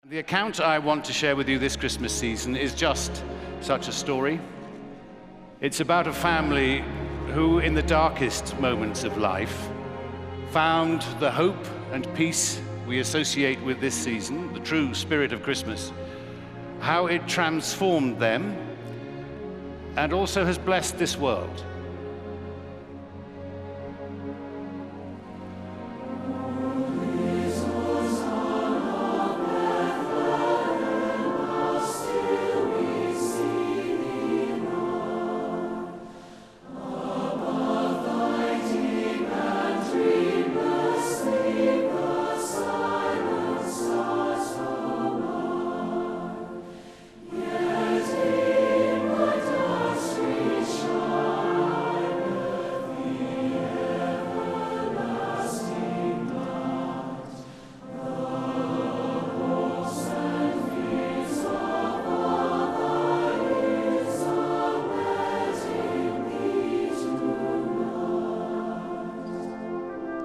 The account I want to share with you this Christmas season is just such a story. It's about a family who, in the darkest moments of life, found the hope and peace we associate with this season, the true spirit of Christmas, how it transformed them and also has blessed this world.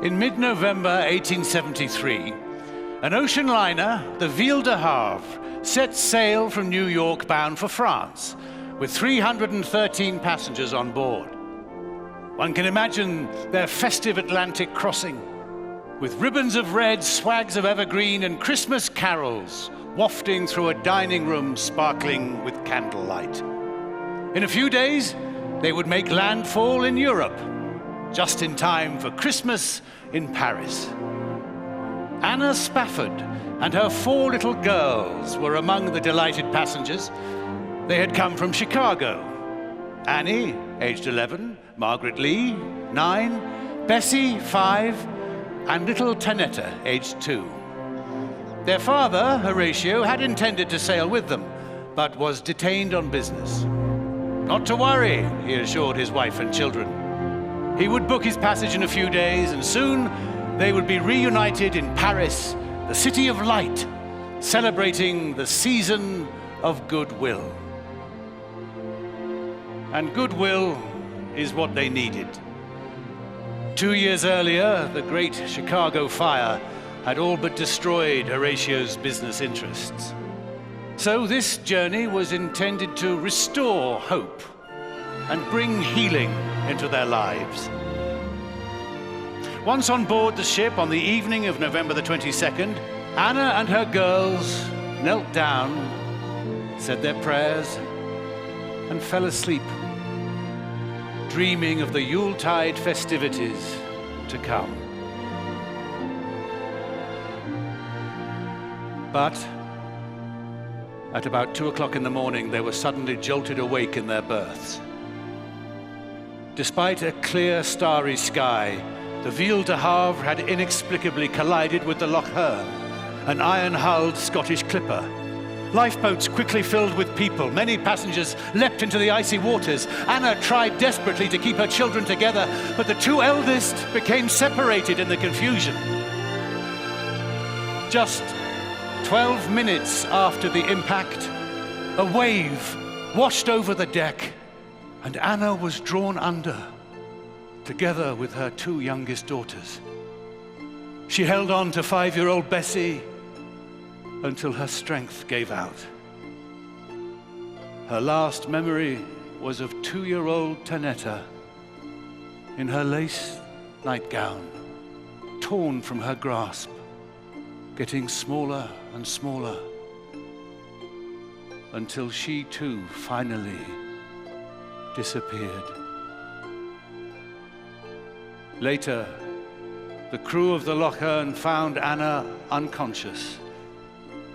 In mid-November 1873, an ocean liner, the Ville de Havre, set sail from New York bound for France, with 313 passengers on board. One can imagine their festive Atlantic crossing, with ribbons of red, swags of evergreen, and Christmas carols wafting through a dining room sparkling with candlelight. In a few days, they would make landfall in Europe, just in time for Christmas in Paris. Anna Spafford and her 4 little girls were among the delighted passengers. They had come from Chicago. Annie, aged 11, Margaret Lee, 9, Bessie, 5, and little Tanetta, aged 2. Their father, Horatio, had intended to sail with them, but was detained on business. Not to worry, he assured his wife and children. He would book his passage in a few days, and soon they would be reunited in Paris, the city of light, celebrating the season of goodwill. And goodwill is what they needed. 2 years earlier, the Great Chicago Fire had all but destroyed Horatio's business interests. So this journey was intended to restore hope and bring healing into their lives. Once on board the ship on the evening of November the 22nd, Anna and her girls knelt down, said their prayers, and fell asleep, dreaming of the Yuletide festivities to come. But at about 2 o'clock in the morning, they were suddenly jolted awake in their berths. Despite a clear, starry sky, the Ville de Havre had inexplicably collided with the Loch Earn, an iron-hulled Scottish clipper. Lifeboats quickly filled with people. Many passengers leapt into the icy waters. Anna tried desperately to keep her children together, but the 2 eldest became separated in the confusion. Just 12 minutes after the impact, a wave washed over the deck, and Anna was drawn under, together with her 2 youngest daughters. She held on to 5-year-old Bessie until her strength gave out. Her last memory was of 2-year-old Tanetta in her lace nightgown, torn from her grasp, getting smaller and smaller, until she too finally disappeared. Later, the crew of the Loch Earn found Anna unconscious,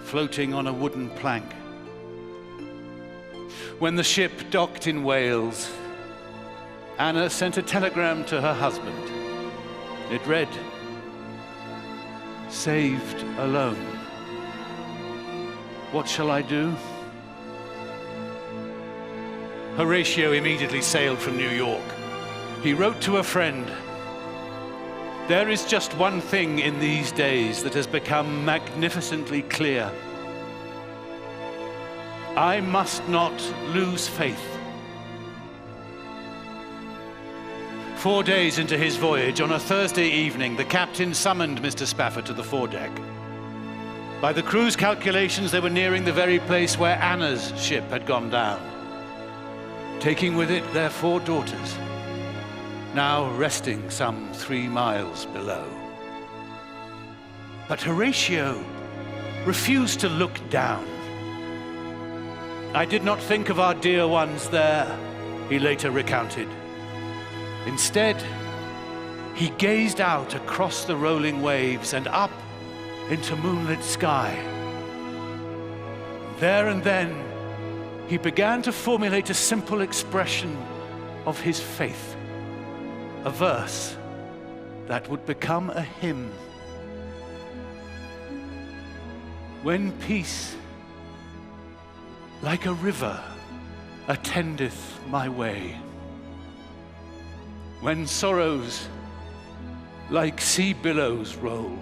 floating on a wooden plank. When the ship docked in Wales, Anna sent a telegram to her husband. It read, "Saved alone. What shall I do?" Horatio immediately sailed from New York. He wrote to a friend, "There is just one thing in these days that has become magnificently clear. I must not lose faith." 4 days into his voyage, on a Thursday evening, the captain summoned Mr. Spafford to the foredeck. By the crew's calculations, they were nearing the very place where Anna's ship had gone down, taking with it their 4 daughters, now resting some 3 miles below. But Horatio refused to look down. "I did not think of our dear ones there," he later recounted. Instead, he gazed out across the rolling waves and up into moonlit sky. There and then, he began to formulate a simple expression of his faith, a verse that would become a hymn. "When peace, like a river, attendeth my way, when sorrows like sea billows roll,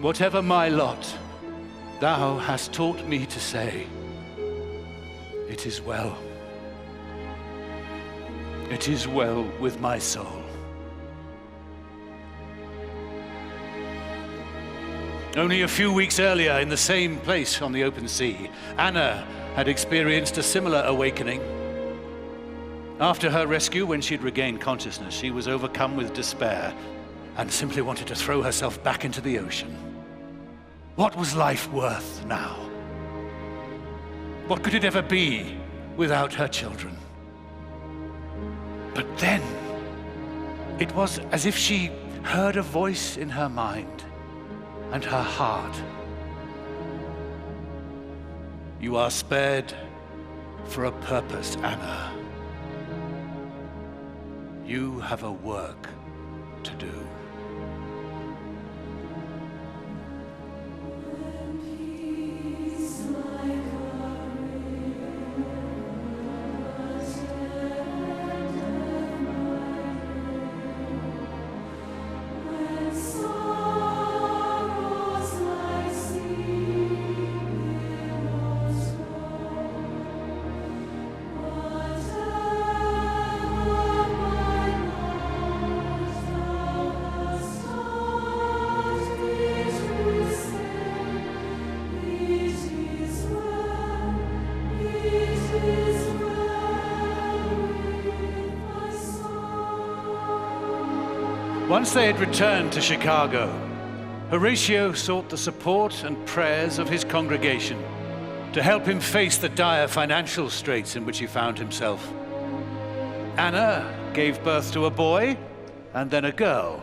whatever my lot, thou hast taught me to say, it is well. It is well with my soul." Only a few weeks earlier, in the same place on the open sea, Anna had experienced a similar awakening. After her rescue, when she'd regained consciousness, she was overcome with despair and simply wanted to throw herself back into the ocean. What was life worth now? What could it ever be without her children? But then, it was as if she heard a voice in her mind and her heart. "You are spared for a purpose, Anna. You have a work to do." Once they had returned to Chicago, Horatio sought the support and prayers of his congregation to help him face the dire financial straits in which he found himself. Anna gave birth to a boy and then a girl.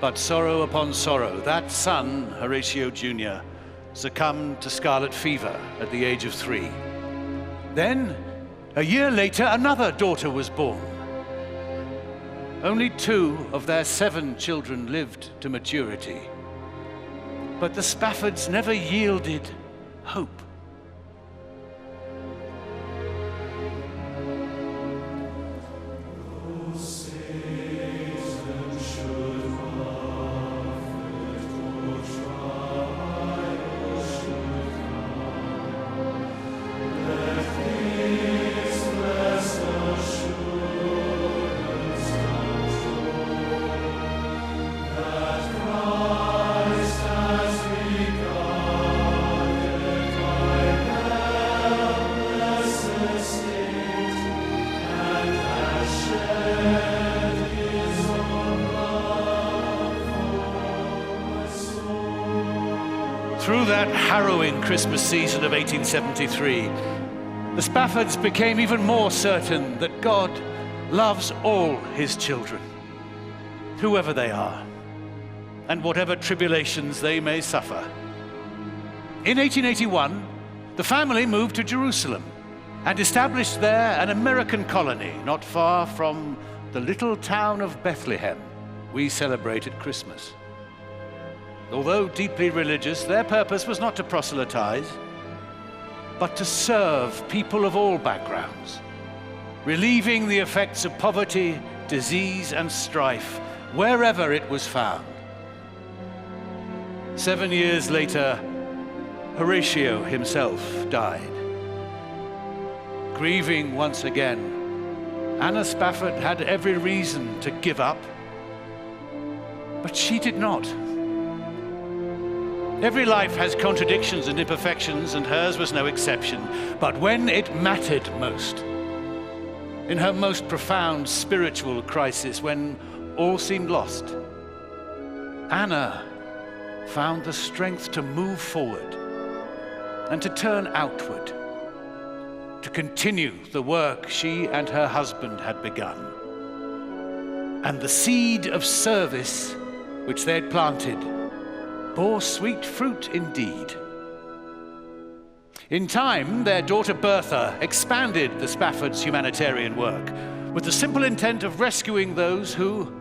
But sorrow upon sorrow, that son, Horatio Jr., succumbed to scarlet fever at the age of 3. Then, a year later, another daughter was born. Only 2 of their 7 children lived to maturity. But the Spaffords never yielded hope. Through that harrowing Christmas season of 1873, the Spaffords became even more certain that God loves all his children, whoever they are, and whatever tribulations they may suffer. In 1881, the family moved to Jerusalem and established there an American colony not far from the little town of Bethlehem. We celebrated Christmas. Although deeply religious, their purpose was not to proselytize, but to serve people of all backgrounds, relieving the effects of poverty, disease, and strife wherever it was found. 7 years later, Horatio himself died. Grieving once again, Anna Spafford had every reason to give up, but she did not. Every life has contradictions and imperfections, and hers was no exception. But when it mattered most, in her most profound spiritual crisis, when all seemed lost, Anna found the strength to move forward and to turn outward, to continue the work she and her husband had begun. And the seed of service which they had planted bore sweet fruit indeed. In time, their daughter Bertha expanded the Spaffords' humanitarian work with the simple intent of rescuing those who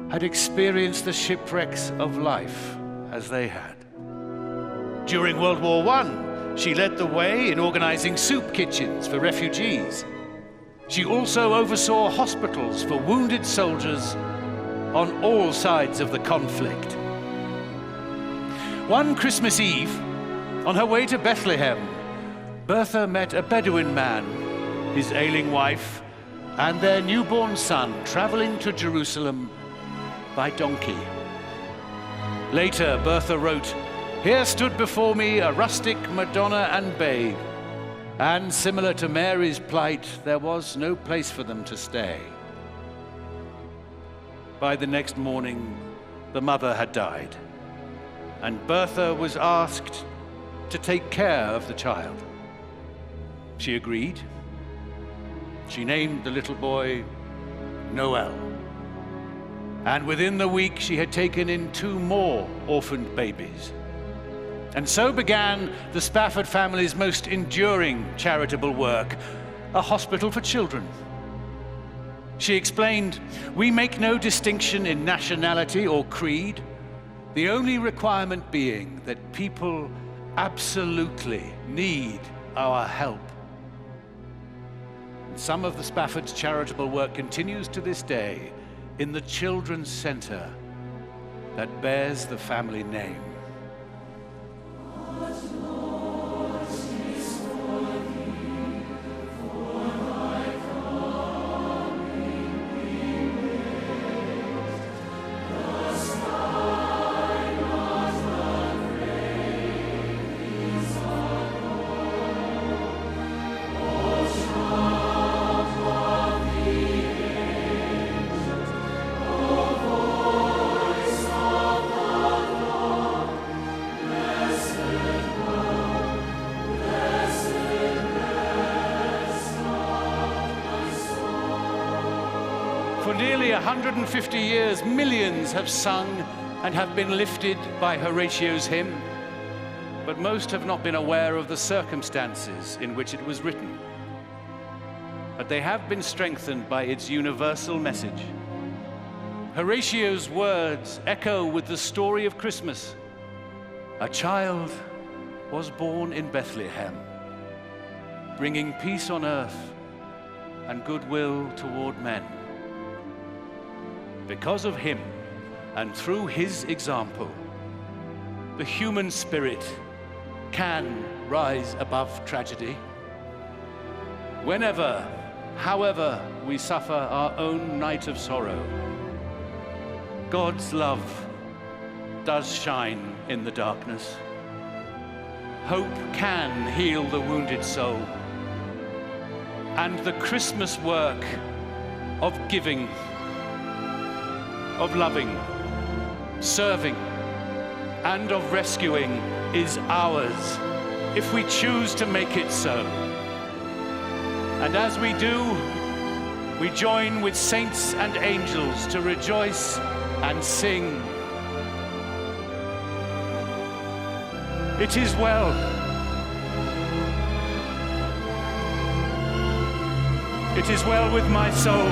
had experienced the shipwrecks of life as they had. During World War I, she led the way in organizing soup kitchens for refugees. She also oversaw hospitals for wounded soldiers on all sides of the conflict. One Christmas Eve, on her way to Bethlehem, Bertha met a Bedouin man, his ailing wife, and their newborn son traveling to Jerusalem by donkey. Later, Bertha wrote, "Here stood before me a rustic Madonna and babe, and similar to Mary's plight, there was no place for them to stay." By the next morning, the mother had died, and Bertha was asked to take care of the child. She agreed. She named the little boy Noel. And within the week, she had taken in 2 more orphaned babies. And so began the Spafford family's most enduring charitable work, a hospital for children. She explained, "We make no distinction in nationality or creed, the only requirement being that people absolutely need our help." And some of the Spafford's charitable work continues to this day in the children's center that bears the family name. For nearly 150 years, millions have sung and have been lifted by Horatio's hymn, but most have not been aware of the circumstances in which it was written. But they have been strengthened by its universal message. Horatio's words echo with the story of Christmas. A child was born in Bethlehem, bringing peace on earth and goodwill toward men. Because of him, and through his example, the human spirit can rise above tragedy. Whenever, however, we suffer our own night of sorrow, God's love does shine in the darkness. Hope can heal the wounded soul, and the Christmas work of giving, of loving, serving, and of rescuing is ours if we choose to make it so. And as we do, we join with saints and angels to rejoice and sing. It is well. It is well with my soul.